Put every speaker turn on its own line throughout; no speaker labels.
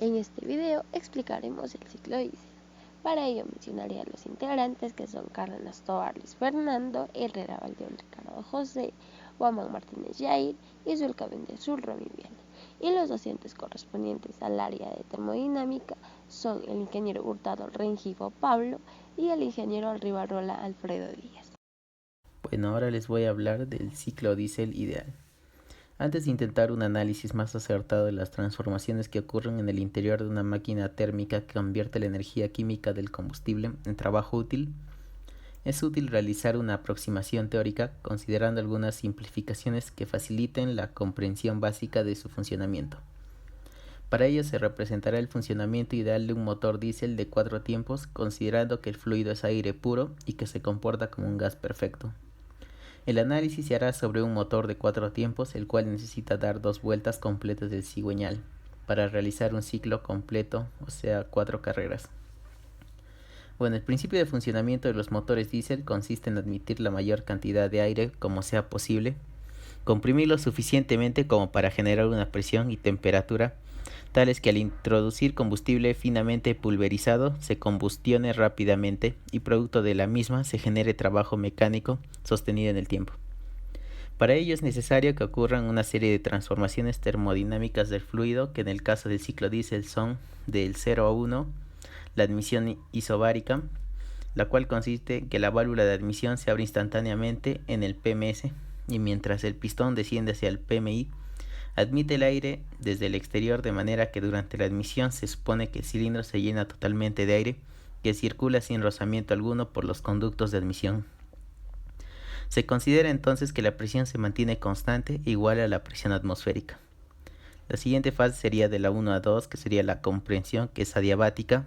En este video explicaremos el ciclo diésel. Para ello mencionaré a los integrantes que son Cárdenas Tovar Luis Fernando, Herrera Valdeón Ricardo José, Guamán Martínez Yair y Zulca Bendezul Romy Viana. Y los docentes correspondientes al área de termodinámica son el ingeniero Hurtado Rengifo Pablo y el ingeniero Alribarrola Alfredo Díaz.
Bueno, ahora les voy a hablar del ciclo diésel ideal. Antes de intentar un análisis más acertado de las transformaciones que ocurren en el interior de una máquina térmica que convierte la energía química del combustible en trabajo útil, es útil realizar una aproximación teórica considerando algunas simplificaciones que faciliten la comprensión básica de su funcionamiento. Para ello se representará el funcionamiento ideal de un motor diésel de 4 tiempos, considerando que el fluido es aire puro y que se comporta como un gas perfecto. El análisis se hará sobre un motor de 4 tiempos, el cual necesita dar 2 vueltas completas del cigüeñal para realizar un ciclo completo, o sea, 4 carreras. Bueno, el principio de funcionamiento de los motores diésel consiste en admitir la mayor cantidad de aire como sea posible, comprimirlo suficientemente como para generar una presión y temperatura tales que al introducir combustible finamente pulverizado se combustione rápidamente y producto de la misma se genere trabajo mecánico sostenido en el tiempo. Para ello es necesario que ocurran una serie de transformaciones termodinámicas del fluido que en el caso del ciclo diésel son del 0 a 1, la admisión isobárica, la cual consiste en que la válvula de admisión se abre instantáneamente en el PMS y mientras el pistón desciende hacia el PMI, admite el aire desde el exterior de manera que durante la admisión se supone que el cilindro se llena totalmente de aire que circula sin rozamiento alguno por los conductos de admisión. Se considera entonces que la presión se mantiene constante igual a la presión atmosférica. La siguiente fase sería de la 1 a 2, que sería la comprensión, que es adiabática.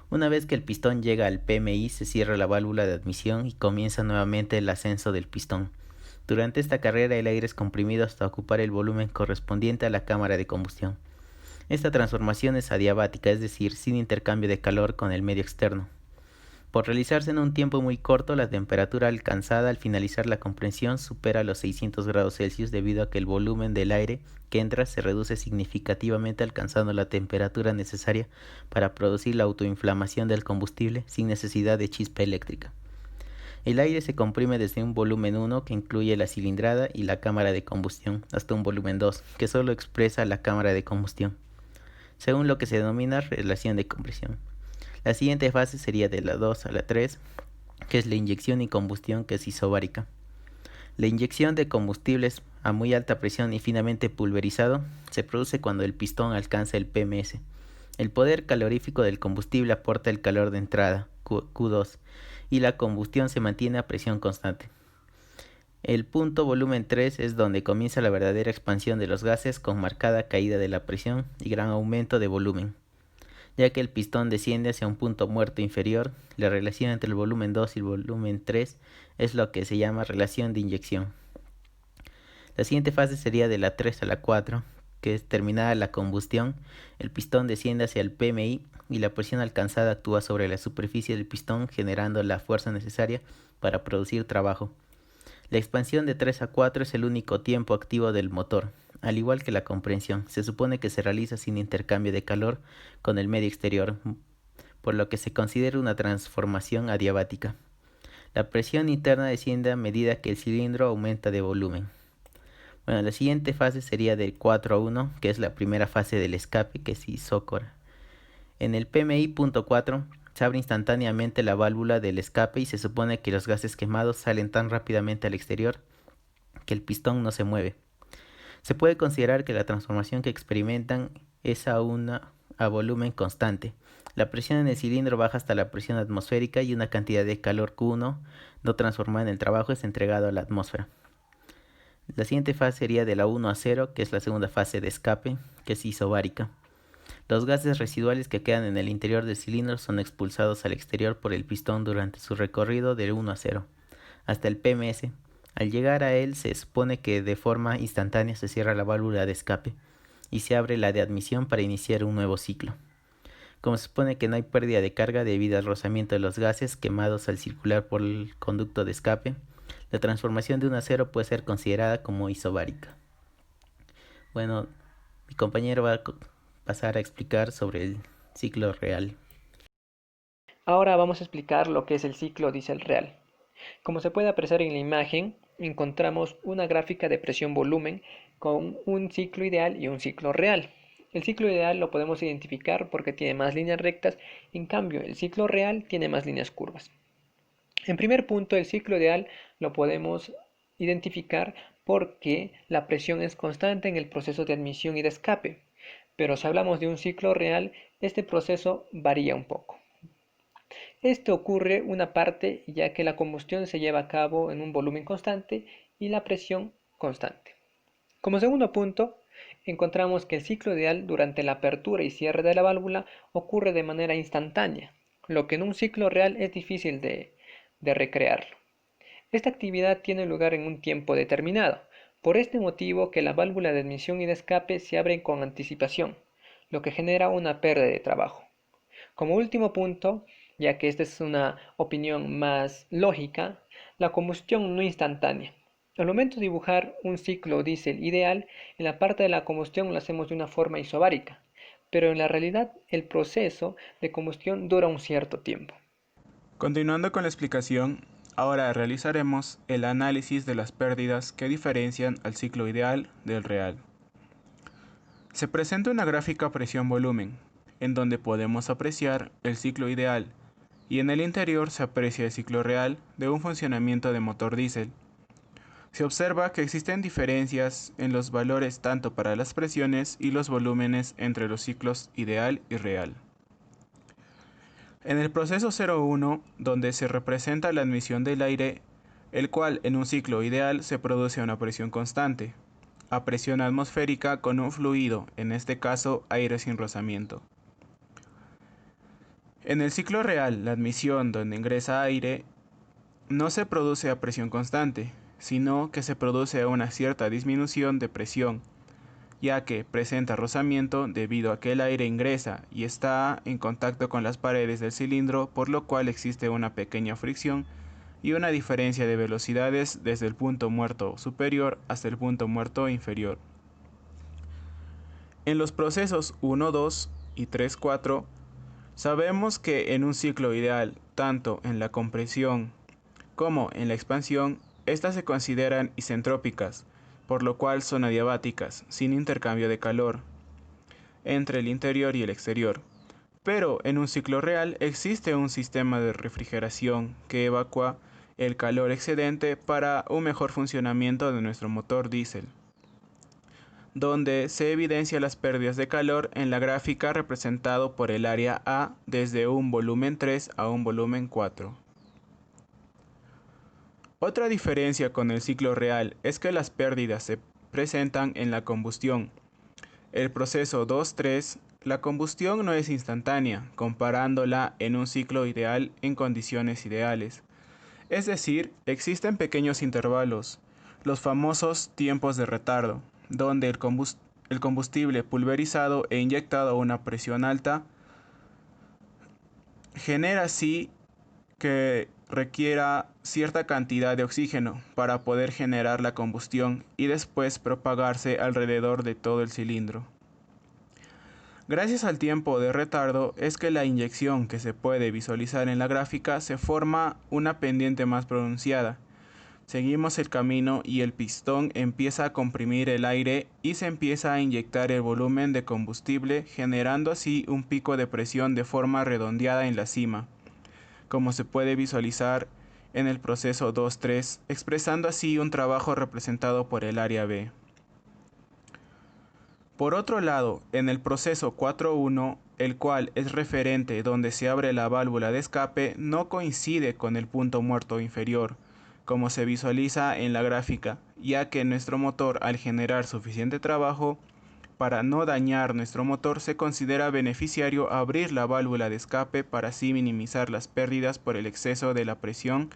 Una vez que el pistón llega al PMI se cierra la válvula de admisión y comienza nuevamente el ascenso del pistón. Durante esta carrera el aire es comprimido hasta ocupar el volumen correspondiente a la cámara de combustión. Esta transformación es adiabática, es decir, sin intercambio de calor con el medio externo. Por realizarse en un tiempo muy corto, la temperatura alcanzada al finalizar la compresión supera los 600 grados Celsius debido a que el volumen del aire que entra se reduce significativamente alcanzando la temperatura necesaria para producir la autoinflamación del combustible sin necesidad de chispa eléctrica. El aire se comprime desde un volumen 1 que incluye la cilindrada y la cámara de combustión hasta un volumen 2 que solo expresa la cámara de combustión, según lo que se denomina relación de compresión. La siguiente fase sería de la 2 a la 3, que es la inyección y combustión, que es isobárica. La inyección de combustibles a muy alta presión y finamente pulverizado se produce cuando el pistón alcanza el PMS. El poder calorífico del combustible aporta el calor de entrada, Q2, y la combustión se mantiene a presión constante. El punto volumen 3 es donde comienza la verdadera expansión de los gases con marcada caída de la presión y gran aumento de volumen. Ya que el pistón desciende hacia un punto muerto inferior, la relación entre el volumen 2 y el volumen 3 es lo que se llama relación de inyección. La siguiente fase sería de la 3 a la 4, que es terminada la combustión, el pistón desciende hacia el PMI y la presión alcanzada actúa sobre la superficie del pistón generando la fuerza necesaria para producir trabajo. La expansión de 3 a 4 es el único tiempo activo del motor, al igual que la compresión. Se supone que se realiza sin intercambio de calor con el medio exterior, por lo que se considera una transformación adiabática. La presión interna desciende a medida que el cilindro aumenta de volumen. Bueno, la siguiente fase sería de 4 a 1, que es la primera fase del escape, que es isócora. En el PMI.4 se abre instantáneamente la válvula del escape y se supone que los gases quemados salen tan rápidamente al exterior que el pistón no se mueve. Se puede considerar que la transformación que experimentan es a volumen constante. La presión en el cilindro baja hasta la presión atmosférica y una cantidad de calor Q1 no transformada en el trabajo es entregado a la atmósfera. La siguiente fase sería de la 1 a 0, que es la segunda fase de escape, que es isobárica. Los gases residuales que quedan en el interior del cilindro son expulsados al exterior por el pistón durante su recorrido de 1 a 0 hasta el PMS. Al llegar a él se supone que de forma instantánea se cierra la válvula de escape y se abre la de admisión para iniciar un nuevo ciclo. Como se supone que no hay pérdida de carga debido al rozamiento de los gases quemados al circular por el conducto de escape, la transformación de 1 a 0 puede ser considerada como isobárica. Bueno, mi compañero va a pasar a explicar sobre el ciclo real.
Ahora vamos a explicar lo que es el ciclo diésel real. Como se puede apreciar en la imagen, encontramos una gráfica de presión-volumen con un ciclo ideal y un ciclo real. El ciclo ideal lo podemos identificar porque tiene más líneas rectas, en cambio el ciclo real tiene más líneas curvas. En primer punto, el ciclo ideal lo podemos identificar porque la presión es constante en el proceso de admisión y de escape, pero si hablamos de un ciclo real, este proceso varía un poco. Esto ocurre una parte ya que la combustión se lleva a cabo en un volumen constante y la presión constante. Como segundo punto, encontramos que el ciclo ideal durante la apertura y cierre de la válvula ocurre de manera instantánea, lo que en un ciclo real es difícil de recrearlo. Esta actividad tiene lugar en un tiempo determinado, por este motivo que la válvula de admisión y de escape se abre con anticipación, lo que genera una pérdida de trabajo. Como último punto, ya que esta es una opinión más lógica, la combustión no instantánea. Al momento de dibujar un ciclo diésel ideal, en la parte de la combustión lo hacemos de una forma isobárica, pero en la realidad el proceso de combustión dura un cierto tiempo.
Continuando con la explicación, ahora realizaremos el análisis de las pérdidas que diferencian al ciclo ideal del real. Se presenta una gráfica presión-volumen, en donde podemos apreciar el ciclo ideal, y en el interior se aprecia el ciclo real de un funcionamiento de motor diésel. Se observa que existen diferencias en los valores tanto para las presiones y los volúmenes entre los ciclos ideal y real. En el proceso 01, donde se representa la admisión del aire, el cual en un ciclo ideal se produce a una presión constante, a presión atmosférica con un fluido, en este caso aire sin rozamiento. En el ciclo real, la admisión donde ingresa aire no se produce a presión constante, sino que se produce a una cierta disminución de presión, ya que presenta rozamiento debido a que el aire ingresa y está en contacto con las paredes del cilindro, por lo cual existe una pequeña fricción y una diferencia de velocidades desde el punto muerto superior hasta el punto muerto inferior. En los procesos 1, 2 y 3, 4, sabemos que en un ciclo ideal, tanto en la compresión como en la expansión, estas se consideran isentrópicas, por lo cual son adiabáticas, sin intercambio de calor entre el interior y el exterior. Pero en un ciclo real existe un sistema de refrigeración que evacúa el calor excedente para un mejor funcionamiento de nuestro motor diésel, donde se evidencia las pérdidas de calor en la gráfica representado por el área A desde un volumen 3 a un volumen 4. Otra diferencia con el ciclo real es que las pérdidas se presentan en la combustión. El proceso 2-3, la combustión no es instantánea, comparándola en un ciclo ideal en condiciones ideales. Es decir, existen pequeños intervalos, los famosos tiempos de retardo, donde el combustible pulverizado e inyectado a una presión alta genera así que requiera cierta cantidad de oxígeno para poder generar la combustión y después propagarse alrededor de todo el cilindro. Gracias al tiempo de retardo es que la inyección que se puede visualizar en la gráfica se forma una pendiente más pronunciada. Seguimos el camino y el pistón empieza a comprimir el aire y se empieza a inyectar el volumen de combustible, generando así un pico de presión de forma redondeada en la cima, como se puede visualizar en el proceso 2-3, expresando así un trabajo representado por el área B. Por otro lado, en el proceso 4.1, el cual es referente donde se abre la válvula de escape, no coincide con el punto muerto inferior, como se visualiza en la gráfica, ya que nuestro motor, al generar suficiente trabajo para no dañar nuestro motor, se considera beneficiario abrir la válvula de escape para así minimizar las pérdidas por el exceso de la presión,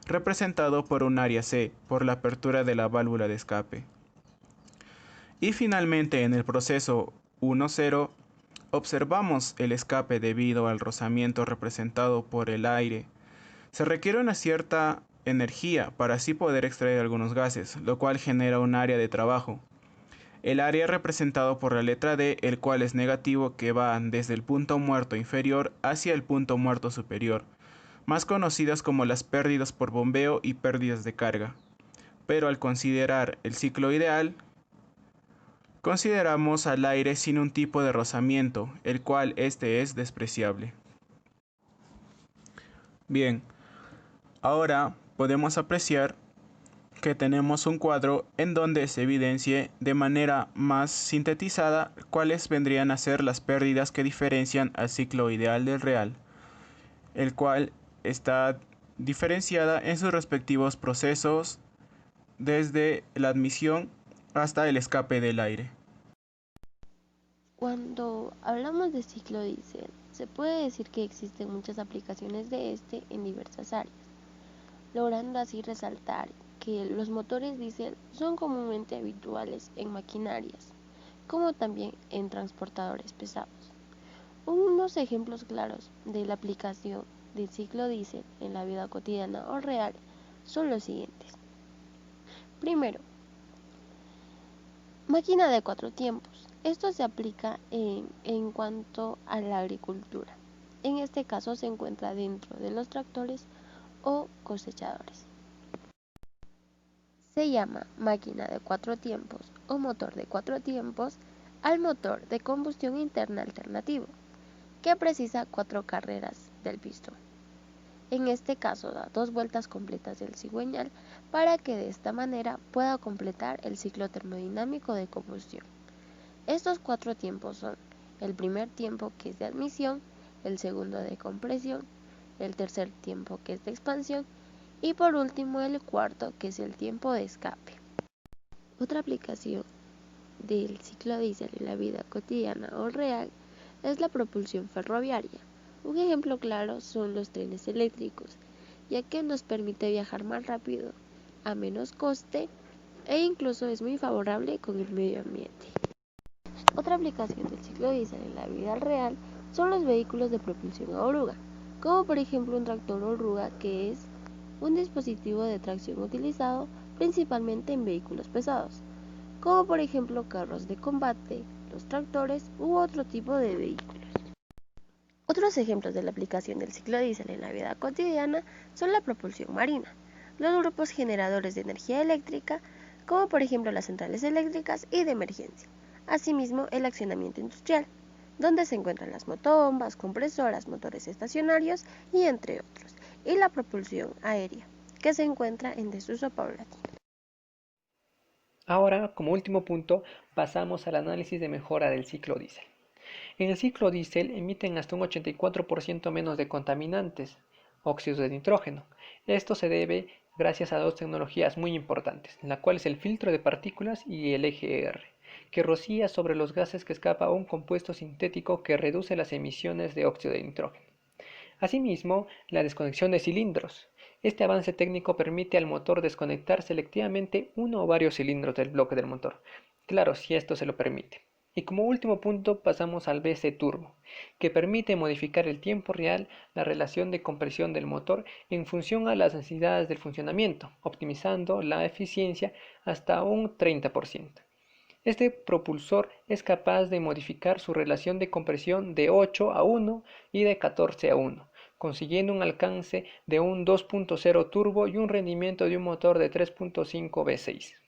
representado por un área C, por la apertura de la válvula de escape. Y finalmente en el proceso 1.0 observamos el escape debido al rozamiento representado por el aire. Se requiere una cierta energía para así poder extraer algunos gases, lo cual genera un área de trabajo. El área representado por la letra D, el cual es negativo, que va desde el punto muerto inferior hacia el punto muerto superior, más conocidas como las pérdidas por bombeo y pérdidas de carga. Pero al considerar el ciclo ideal, consideramos al aire sin un tipo de rozamiento, el cual este es despreciable. Bien, ahora podemos apreciar que tenemos un cuadro en donde se evidencie de manera más sintetizada cuáles vendrían a ser las pérdidas que diferencian al ciclo ideal del real, el cual está diferenciada en sus respectivos procesos desde la admisión hasta el escape del aire.
Cuando hablamos de ciclo diésel, se puede decir que existen muchas aplicaciones de este en diversas áreas, logrando así resaltar que los motores diésel son comúnmente habituales en maquinarias, como también en transportadores pesados. Unos ejemplos claros de la aplicación del ciclo diésel en la vida cotidiana o real son los siguientes. Primero, máquina de 4 tiempos. Esto se aplica en cuanto a la agricultura. En este caso se encuentra dentro de los tractores o cosechadores. Se llama máquina de 4 tiempos o motor de 4 tiempos al motor de combustión interna alternativo, que precisa 4 carreras del pistón. En este caso da 2 vueltas completas del cigüeñal para que de esta manera pueda completar el ciclo termodinámico de combustión. Estos 4 tiempos son el primer tiempo, que es de admisión, el segundo de compresión, el tercer tiempo, que es de expansión, y por último el cuarto, que es el tiempo de escape. Otra aplicación del ciclo diésel en la vida cotidiana o real es la propulsión ferroviaria. Un ejemplo claro son los trenes eléctricos, ya que nos permite viajar más rápido, a menos coste e incluso es muy favorable con el medio ambiente. Otra aplicación del ciclo diésel en la vida real son los vehículos de propulsión a oruga, como por ejemplo un tractor oruga, que es un dispositivo de tracción utilizado principalmente en vehículos pesados, como por ejemplo carros de combate, los tractores u otro tipo de vehículos. Otros ejemplos de la aplicación del ciclo diésel en la vida cotidiana son la propulsión marina, los grupos generadores de energía eléctrica, como por ejemplo las centrales eléctricas y de emergencia, asimismo el accionamiento industrial, donde se encuentran las motobombas, compresoras, motores estacionarios y entre otros, y la propulsión aérea, que se encuentra en desuso paulatino.
Ahora, como último punto, pasamos al análisis de mejora del ciclo diésel. En el ciclo diésel emiten hasta un 84% menos de contaminantes, óxidos de nitrógeno. Esto se debe gracias a 2 tecnologías muy importantes, la cual es el filtro de partículas y el EGR, que rocía sobre los gases que escapa un compuesto sintético que reduce las emisiones de óxido de nitrógeno. Asimismo, la desconexión de cilindros. Este avance técnico permite al motor desconectar selectivamente uno o varios cilindros del bloque del motor, claro, si esto se lo permite. Y como último punto pasamos al BC Turbo, que permite modificar el tiempo real, la relación de compresión del motor en función a las necesidades del funcionamiento, optimizando la eficiencia hasta un 30%. Este propulsor es capaz de modificar su relación de compresión de 8 a 1 y de 14 a 1, consiguiendo un alcance de un 2.0 turbo y un rendimiento de un motor de 3.5 V6.